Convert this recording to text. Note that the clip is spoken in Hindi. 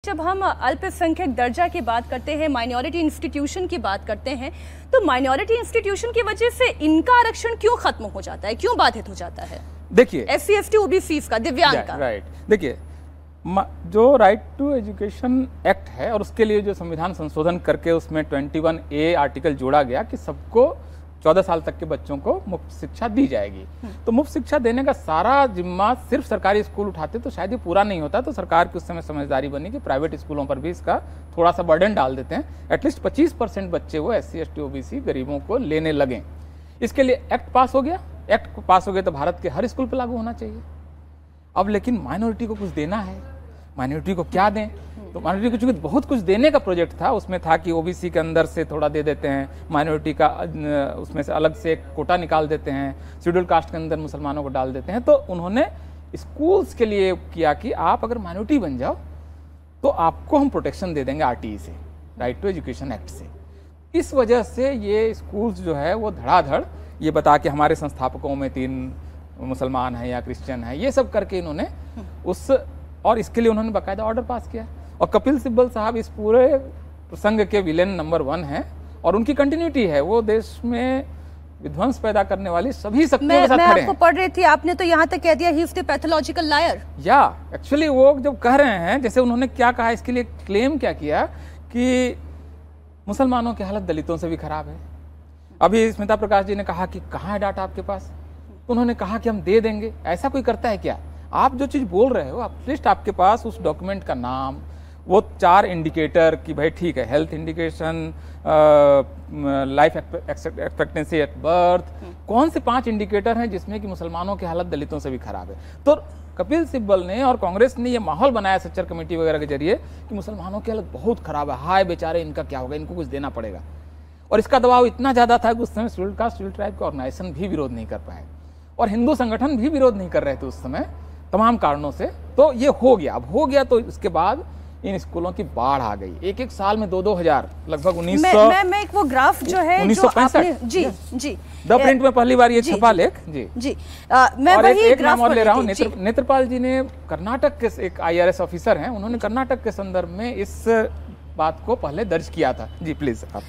जब हम अल्पसंख्यक दर्जा की बात करते हैं, माइनॉरिटी इंस्टीट्यूशन की बात करते हैं, तो माइनॉरिटी इंस्टीट्यूशन की वजह से इनका आरक्षण क्यों खत्म हो जाता है, क्यों बाधित हो जाता है? देखिए SC ST OBC का, दिव्यांग का, राइट। देखिए जो राइट टू एजुकेशन एक्ट है और उसके लिए जो संविधान संशोधन करके उसमें 21A आर्टिकल जोड़ा गया कि सबको 14 साल तक के बच्चों को मुफ्त शिक्षा दी जाएगी। तो मुफ्त शिक्षा देने का सारा जिम्मा सिर्फ सरकारी स्कूल उठाते तो शायद ये पूरा नहीं होता। तो सरकार की उस समय समझदारी बनी कि प्राइवेट स्कूलों पर भी इसका थोड़ा सा बर्डन डाल देते हैं। एटलीस्ट 25% बच्चे वो SC ST OBC गरीबों को लेने लगे। इसके लिए एक्ट पास हो गया। एक्ट पास हो गया तो भारत के हर स्कूल पर लागू होना चाहिए। अब लेकिन माइनॉरिटी को कुछ देना है, माइनॉरिटी को क्या दें? तो माइनॉरिटी को चूंकि बहुत कुछ देने का प्रोजेक्ट था, उसमें था कि OBC के अंदर से थोड़ा दे देते हैं, माइनॉरिटी का उसमें से अलग से एक कोटा निकाल देते हैं, शेड्यूल कास्ट के अंदर मुसलमानों को डाल देते हैं। तो उन्होंने स्कूल्स के लिए किया कि आप अगर माइनॉरिटी बन जाओ तो आपको हम प्रोटेक्शन दे देंगे RTE से, राइट टू एजुकेशन एक्ट से। इस वजह से ये स्कूल्स जो है वो धड़ाधड़ ये बता के हमारे संस्थापकों में 3 मुसलमान हैं या क्रिश्चियन हैं, ये सब करके इन्होंने और इसके लिए उन्होंने बाकायदा ऑर्डर पास किया। और कपिल सिब्बल साहब इस पूरे प्रसंग के विलेन नंबर 1 हैं और उनकी कंटिन्यूटी है। वो देश में विध्वंस पैदा करने वाली सभी शक्तियों के साथ खड़े हैं। मैं आपको पढ़ रही थी, आपने तो यहाँ तक कह दिया he is the pathological liar. या एक्चुअली वो जब कह रहे हैं, जैसे उन्होंने क्या कहा, इसके लिए क्लेम क्या किया कि मुसलमानों की हालत दलितों से भी खराब है। अभी स्मिता प्रकाश जी ने कहा कि कहाँ है डाटा आपके पास, उन्होंने कहा कि हम दे देंगे। ऐसा कोई करता है क्या? आप जो चीज़ बोल रहे हो, एटलीस्ट आपके पास उस डॉक्यूमेंट का नाम, वो 4 इंडिकेटर कि भाई ठीक है, health indication, life expectancy at birth, कौन से 5 इंडिकेटर हैं जिसमें कि मुसलमानों की हालत दलितों से भी खराब है। तो कपिल सिब्बल ने और कांग्रेस ने ये माहौल बनाया सच्चर कमेटी वगैरह के जरिए कि मुसलमानों की हालत बहुत खराब है, हाय बेचारे, इनका क्या होगा, इनको कुछ देना पड़ेगा। और इसका दबाव इतना ज़्यादा था कि उस समय शेड्यूल कास्ट शेड्यूल ट्राइब के ऑर्गेनाइजेशन भी विरोध नहीं कर पाए और हिंदू संगठन भी विरोध नहीं कर रहे थे उस समय, तमाम कारणों से। तो ये हो गया। अब हो गया तो इसके बाद इन स्कूलों की बाढ़ आ गई। एक साल में 2-2 हजार, लगभग 1900। मैं एक वो ग्राफ जो है 1965 जी जी द प्रिंट में पहली बार ये छपा लेख जी। मैं और वही एक नाम ग्राफ और ले रहा हूँ, नेत्रपाल जी ने, कर्नाटक के एक IRS ऑफिसर हैं, उन्होंने कर्नाटक के संदर्भ में इस बात को पहले दर्ज किया था। जी प्लीज आप।